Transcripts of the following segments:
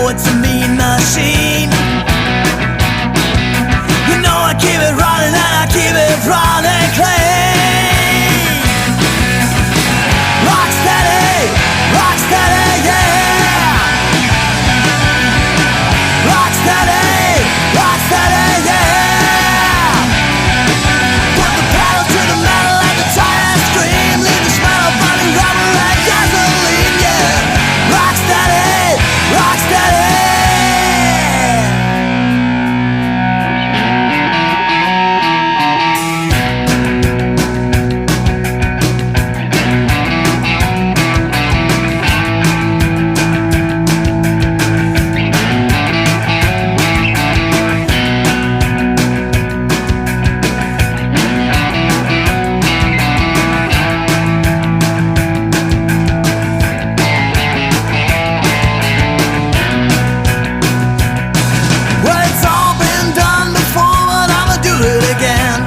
know it's a mean machine. You know I keep it running and I keep it running clean. Rock steady, yeah. Rock steady, yeah. Put the pedal to the metal and the tires scream. Leave the smell of burning rubber and gasoline, yeah. Rock steady, rock steady. Well, it's all been done before, but I'ma do it again.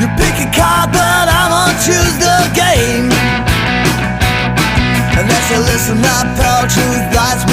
You pick a card, but I'ma choose the game. Unless you listen up, all truth lies